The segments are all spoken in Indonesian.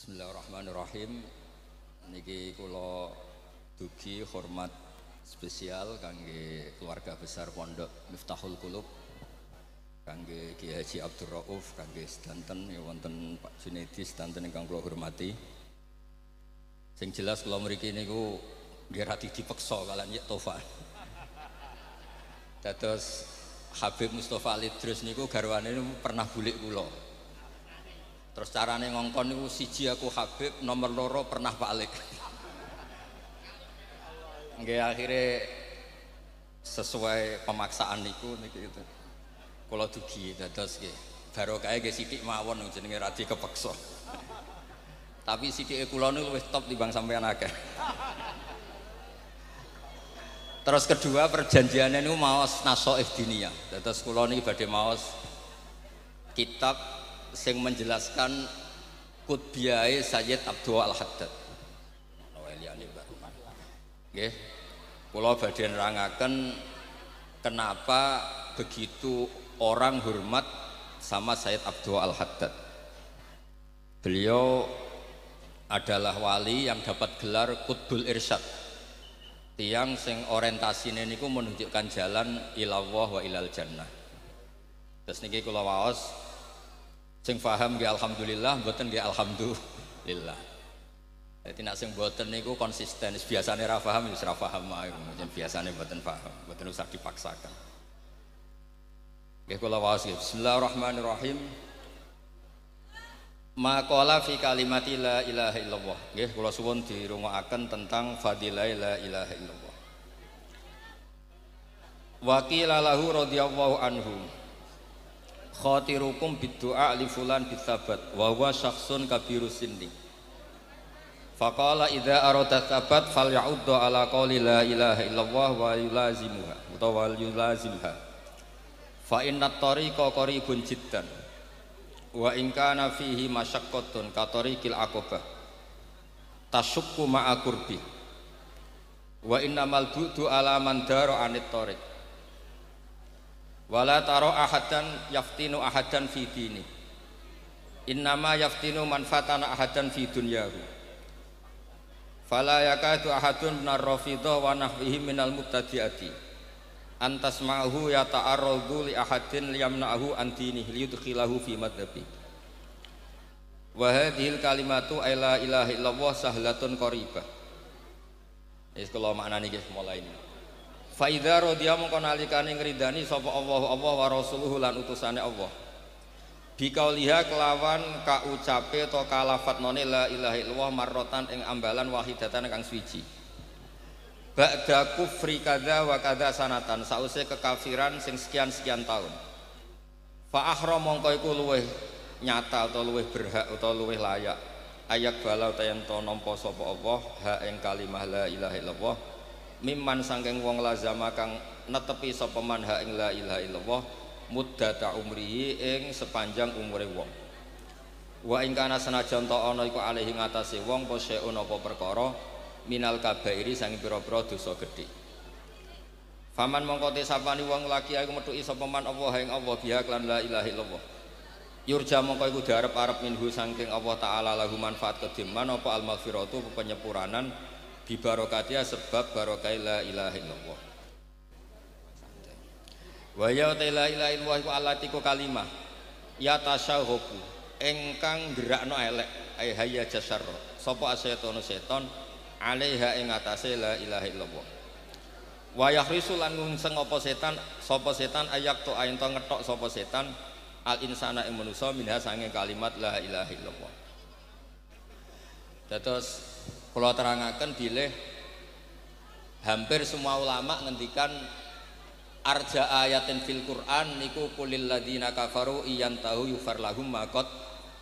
Bismillahirrahmanirrahim. Niki kula dugi hormat spesial kangge keluarga besar Pondok Miftahul Qulub, kangge Ki Haji Abdul Rauf, kangge sedanten ya wonten Pak Junaidi sedanten ingkang kula hormati. Sing jelas kula mriki niku nggih radi dipeksa kalian Yek Tofa. Dados Habib Mustofa Al-Idrus niku garwane pernah bulik kula. Terus carane ngongkon niku siji aku Habib, nomor loro pernah Pak Alik. Nggih akhirnya sesuai pemaksaan niku niki itu. Kula dugi dados nggih barokah nggih sithik mawon jenenge radi kepeksa. Tapi sithike kula niku wis top timbang sampean akeh. Terus kedua perjanjiannya niku maos Nasoih Diniyah. Dados kula niki badhe maos kitab sing menjelaskan Qutbiyai Sayyid Abdul Al-Haddad. Nggih, kula badhe nerangaken kenapa begitu orang hormat sama Sayyid Abdul Al-Haddad. Beliau adalah wali yang dapat gelar Qutbul Irsyad. Tiang sing orientasine niku menunjukkan jalan ilallah wa ilal jannah. Terus niki kula waos sing paham nggih alhamdulillah, mboten nggih alhamdulillah. Dadi nek sing mboten niku konsisten, biasane ra paham wis ra paham ae, biasane mboten paham, mboten usah dipaksakan. Nggih kula waos nggih. Bismillahirrahmanirrahim. Maqala fi kalimati la ilaha illallah. Nggih kula suwun dirungokaken tentang fadilah la ilaha illallah. Wa qila lahu radhiyallahu anhu khatirukum biddu'a li fulan bitsabat wa huwa syakhsun kabirus sinni faqala idza arada tsabat falya'uddu ala qouli la ilaha illallah wa yulazimuha utawa yulazimha fa inna tariqa qaribun jiddan wa in kana fihi masyaqqatun ka tariqil aqabah tasyukku ma'a qurbi wa innamal bu'du ala man dara anit tariq wala taro ahadan yaftinu ahadan fi dini innama yaftinu man fatana ahadan fi dunyahu fala yakadu ahadun minar rafidha wa nahwihi minal mubtadi'ati antas ma'hu yata'arradu li ahadin liyamna'ahu an dinihi liyudkhilahu fi madhabi wa hadhil kalimatu la ilaha illallah sahlatun qaribah. Wis kula maknani nggih mulai ini. Fa idza radiya mongko nalikane ngridani sapa Allah wa rasuluhu lan utusane Allah. Bikauliha kelawan kaucape to kalafatnone la ilaha illallah marrotan ing ambalan wahidatan kang suwiji. Ba'da kufri kadza wa kadza sanatan sause kekafiran sing sekian-sekian tahun. Fa ahra mongko iku luweh nyata utawa luweh berhak utawa luweh layak ayak bala utawa yen to nampa sapa Allah ha ing kalimah la ilaha illallah mimman sangking wong lazama kang netepi sapa man ha ing la ilaha illallah muddata umrihi ing sepanjang umure wong wa ing kana senajan ta ana iku alih ing atase wong apa seun apa perkara minal kabairi sangi pira-pira dosa gedhe faman mongko te sapani wong laki iku metuki sapa man Allah ing Allah biha lan la ilaha illallah yurja mongko iku diarep-arep minhu sangking Allah taala lahu manfaat kediman apa al-maghfiratu penyepuranan bi barokatiha sebab barokah la ilaha illallah. Wa ya la ilaha illallah iku alatiku kalimah ya tasyahubu engkang gerakno elek ai hayya jasar sapa asyaiton seton alaiha ing atase la ilaha illallah. Wa yahrisu lan ngungseng apa setan sapa setan ayak to ayen to ngetok sapa setan al insana ing manusa minha sange kalimat la ilaha illallah. Dados kalau terangaken bilih hampir semua ulama ngendikan arja ayatin fil Quran niku kulil ladina kafaru iyantahu yufar lahum maqad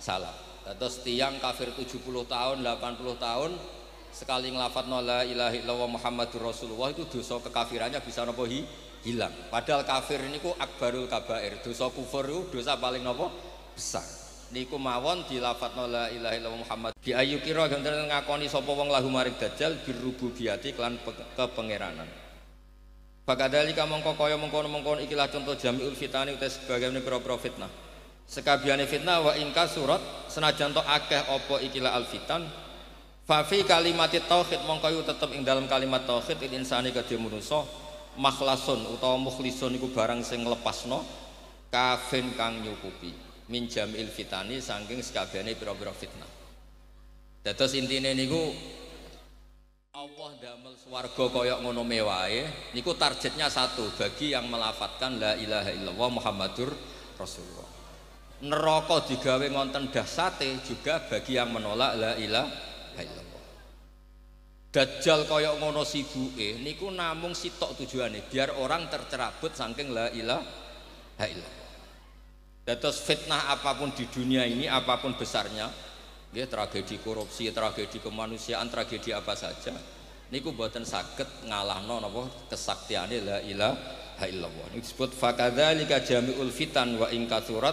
salam. Terus tiang kafir 70 tahun 80 tahun sekali nglafadzna la ilaha illallah Muhammadur Rasulullah itu dosa kekafirannya bisa napa hilang. Padahal kafir niku akbarul kabair, dosa kufur itu dosa paling napa besar. Niku mawon dilafadzna la ilaha illallah Muhammad bi ayu kira ganten ngakoni sapa wong lahu maring dajjal birububiyati lan kepangeranan. Bakadalika mongko kaya mengkono-mengkono ikilah contoh jamiul fitani uta sebagaimana pira-pira fitnah. Sekabehane fitnah wa ingka surat senajan to akeh apa ikilah alfitan fa fi kalimatit tauhid mongko yu tetep ing dalam kalimat tauhid il insani kedhe manusa makhlasun utawa mukhlisun iku barang sing nglepasno kafin kang nyukupi min jamil fitani saking sekabehane pira-pira fitnah. Dados intine niku Allah damel swarga kaya ngono mewahe niku targetnya satu bagi yang melafatkan la ilaha illallah Muhammadur Rasulullah. Neraka digawe ngonten dahsate juga bagi yang menolak la ilaha illallah. Dajjal kaya ngono sibuke niku namung sitok tujuane biar orang tercerabut saking la ilaha illallah. Dados fitnah apapun di dunia ini apapun besarnya, nggih tragedi korupsi, tragedi kemanusiaan, tragedi apa saja, niku boten saged ngalahno napa kesaktiane la ilaha illallah. Niku disebut fakadzalika jami'ul fitan wa in katsurat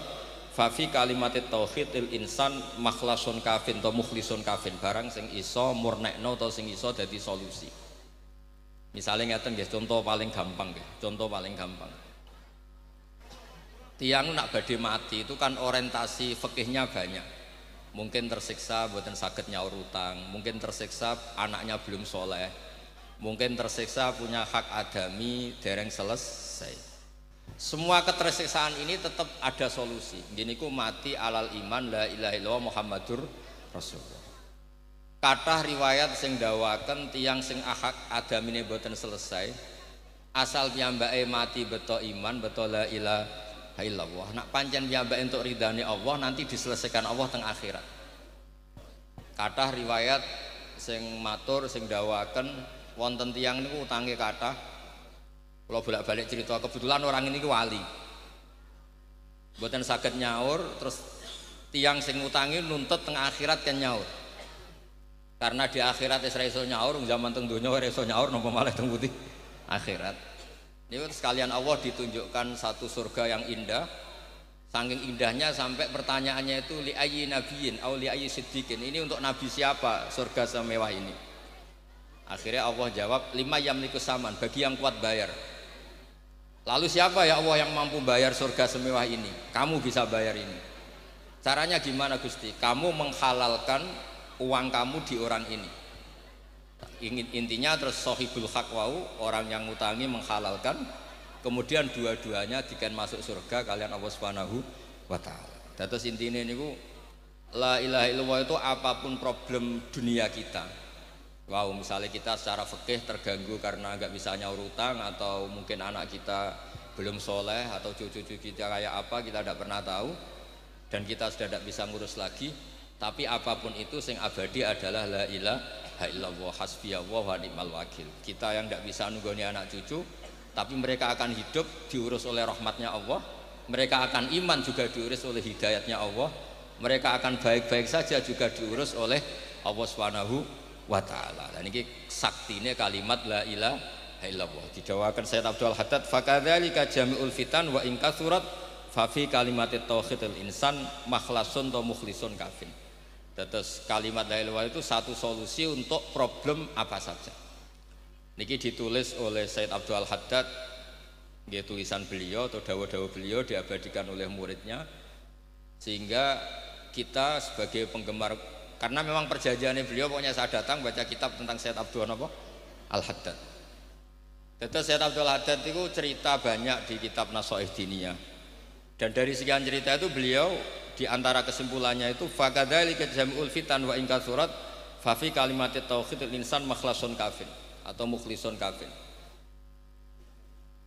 fa fi kalimatit tauhid il insan makhlasun kafin atau mukhlisun kafin barang sing iso murnekno atau sing iso dadi solusi. Misalnya ngeten nggih contoh paling gampang nggih, contoh paling gampang. Tiang nak badhe mati itu kan orientasi fikihnya banyak. Mungkin tersiksa buatan sakit nyaur utang, mungkin tersiksa anaknya belum soleh, mungkin tersiksa punya hak adami dereng selesai. Semua ketersiksaan ini tetap ada solusi. Gini ku mati alal iman la ilaha illallah Muhammadur Rasulullah. Kathah riwayat sing dawaken tiang sing hak adamine boten selesai, asal piyambake mati beto iman beto la ilaha illallah. Nak pancen piyambake entuk ridhane Allah nanti diselesaikan Allah teng akhirat. Kathah riwayat sing matur sing dawaken wonten tiyang niku utange kathah. Kula bolak-balik cerita kebetulan orang ini wali. Mboten saged nyaur terus tiyang sing utangi nuntut teng akhirat kan nyaur. Karena di akhirat wis ra iso nyaur, zaman teng donya ora iso nyaur napa malah teng putih akhirat. Ini sekalian Allah ditunjukkan satu surga yang indah, saking indahnya sampai pertanyaannya itu li ayyi nabiyyin au li ayyi siddiqin, ini untuk nabi siapa surga semewah ini? Akhirnya Allah jawab lima yamliku saman, bagi yang kuat bayar. Lalu siapa ya Allah yang mampu bayar surga semewah ini? Kamu bisa bayar ini. Caranya gimana Gusti? Kamu menghalalkan uang kamu di orang ini. Intinya terus sohibul hak wau, orang yang ngutangi menghalalkan, kemudian dua-duanya dikan masuk surga kalian Allah Subhanahu wa taala. Dados intine niku la ilaha illallah itu apapun problem dunia kita. Wow, misalnya kita secara fikih terganggu karena nggak bisa nyaur utang, atau mungkin anak kita belum soleh, atau cucu-cucu kita kayak apa kita tidak pernah tahu, dan kita sudah tidak bisa ngurus lagi. Tapi apapun itu sing abadi adalah la ilaha illallah hasbiyallah wa ni'mal wakil. Kita yang tidak bisa nunggoni anak cucu, tapi mereka akan hidup diurus oleh rahmatnya Allah, mereka akan iman juga diurus oleh hidayatnya Allah, mereka akan baik-baik saja juga diurus oleh Allah Subhanahu wa ta'ala. Dan ini saktine kalimat la ilaha illallah didawakan Sayyid Abdul Haddad fakadzalika jami'ul fitan wa in katsurat fa fi kalimatit tauhidil insan makhlasun atau mukhlisun kafin. Terus kalimat la ilaha itu satu solusi untuk problem apa saja. Niki ditulis oleh Sayyid Abdul Haddad, dia tulisan beliau atau dawuh-dawuh beliau diabadikan oleh muridnya, sehingga kita sebagai penggemar, karena memang perjanjiannya beliau pokoknya saya datang baca kitab tentang Sayyid Abdul Al-Haddad. Terus Sayyid Abdul Haddad itu cerita banyak di kitab Nasaih Diniyah, dan dari sekian cerita itu beliau di antara kesimpulannya itu fakadzalika jam'ul fitan wa in katsurat fa fi kalimatit tauhidil insan makhlasun kafin atau mukhlisun kafin.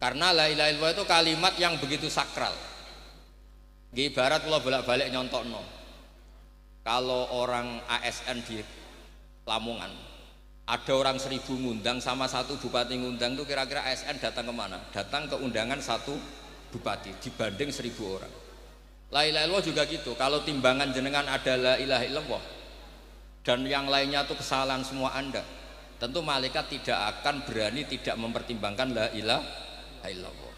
Karena la ilaha illallah itu kalimat yang begitu sakral. Nggih ibarat kula bolak-balik nyontokno. Kalau orang ASN di Lamongan ada orang 1000 ngundang sama satu bupati ngundang, itu kira-kira ASN datang kemana? Datang ke undangan satu bupati dibanding 1000 orang. La ilaha illallah juga gitu. Kalau timbangan jenengan ada la ilaha illallah dan yang lainnya itu kesalahan semua Anda, tentu malaikat tidak akan berani tidak mempertimbangkan la ilaha illallah.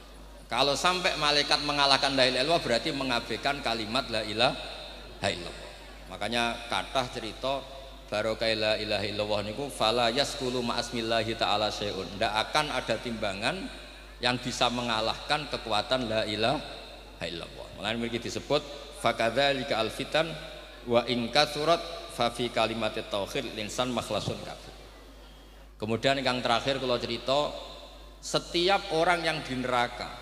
Kalau sampai malaikat mengalahkan la ilaha illallah berarti mengabaikan kalimat la ilaha illallah. Makanya kathah cerita barokah la ilaha illallah niku fala yaskulu ma'asmillahi ta'ala syai'un. Tidak akan ada timbangan yang bisa mengalahkan kekuatan la ilaha illallah. Mulane mriki disebut fakadzalika alfitan wa in katsurat fa fi kalimatit tauhid linsan makhlasun kafir. Kemudian yang terakhir kalau cerita, setiap orang yang di neraka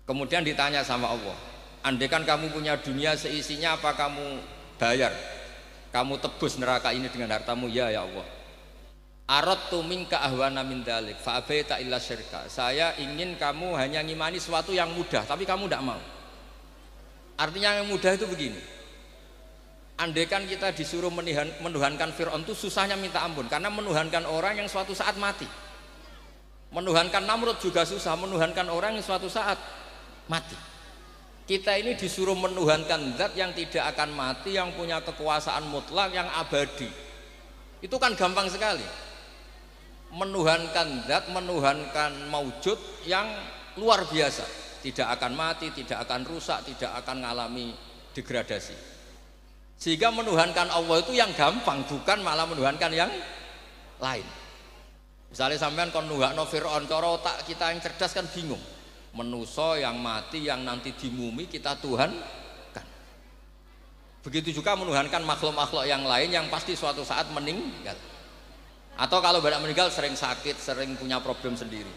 kemudian ditanya sama Allah, andaikan kamu punya dunia seisinya, apa kamu bayar, kamu tebus neraka ini dengan hartamu? Ya Allah. Aradtu minka ahwana min dzalik fa abaita illa syirka. Saya ingin kamu hanya ngimani sesuatu yang mudah, tapi kamu tidak mau. Artinya yang mudah itu begini, andaikan kita disuruh menuhankan Fir'aun itu susahnya minta ampun, karena menuhankan orang yang suatu saat mati. Menuhankan Namrud juga susah, menuhankan orang yang suatu saat mati. Kita ini disuruh menuhankan zat yang tidak akan mati, yang punya kekuasaan mutlak, yang abadi. Itu kan gampang sekali. Menuhankan zat, menuhankan maujud yang luar biasa, tidak akan mati, tidak akan rusak, tidak akan mengalami degradasi. Sehingga menuhankan Allah itu yang gampang, bukan malah menuhankan yang lain. Misalnya sampean kon nuhakno Fir'aun, cara otak kita yang cerdas kan bingung. Menuso yang mati, yang nanti dimumi kita Tuhan kan. Begitu juga menuhankan makhluk-makhluk yang lain yang pasti suatu saat meninggal. Atau kalau badak meninggal sering sakit, sering punya problem sendiri.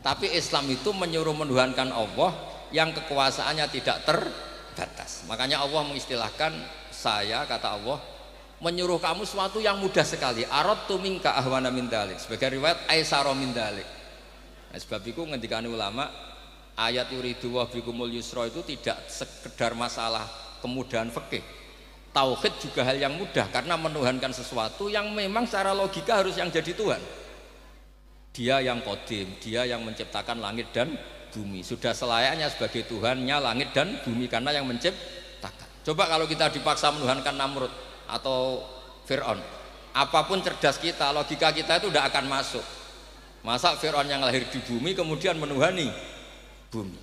Tapi Islam itu menyuruh menuhankan Allah yang kekuasaannya tidak terbatas. Makanya Allah mengistilahkan, saya kata Allah menyuruh kamu sesuatu yang mudah sekali. Aradtu minka ahwana min dzalik. Sebagai riwayat aisara min dzalik. Nah, sebab itu ngendikane ulama, ayat yuridu wa bikumul yusra itu tidak sekedar masalah kemudahan fikih. Tauhid juga hal yang mudah, karena menuhankan sesuatu yang memang secara logika harus yang jadi Tuhan. Dia yang qadim, dia yang menciptakan langit dan bumi. Sudah selayaknya sebagai Tuhannya langit dan bumi, karena yang menciptakan. Coba kalau kita dipaksa menuhankan Namrud atau Fir'aun, apapun cerdas kita, logika kita itu tidak akan masuk. Masa Fir'aun yang lahir di bumi kemudian menuhani bumi?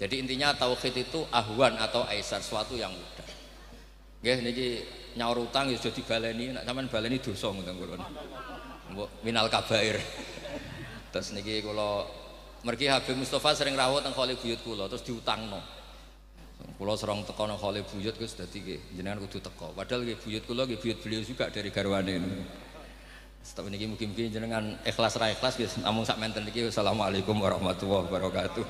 Jadi intinya tauhid itu ahwan atau aisar, sesuatu yang mudah. Nggih niki nyaur utang ya sudah dibaleni, nek sampean baleni dosa ngoten kula. Mbok minal kabair. Terus niki kula mergi Habib Mustofa sering rawuh teng khole buyut kula terus diutangno. Kula serong teko nang khole buyut wis dadi nggih jenengan kudu teko. Padahal nggih buyut kula nggih buyut beliau juga dari garwane. Setep niki mugi-mugi jenengan ikhlas ra ikhlas nggih namung sak menten niki. Wassalamualaikum warahmatullahi wabarakatuh.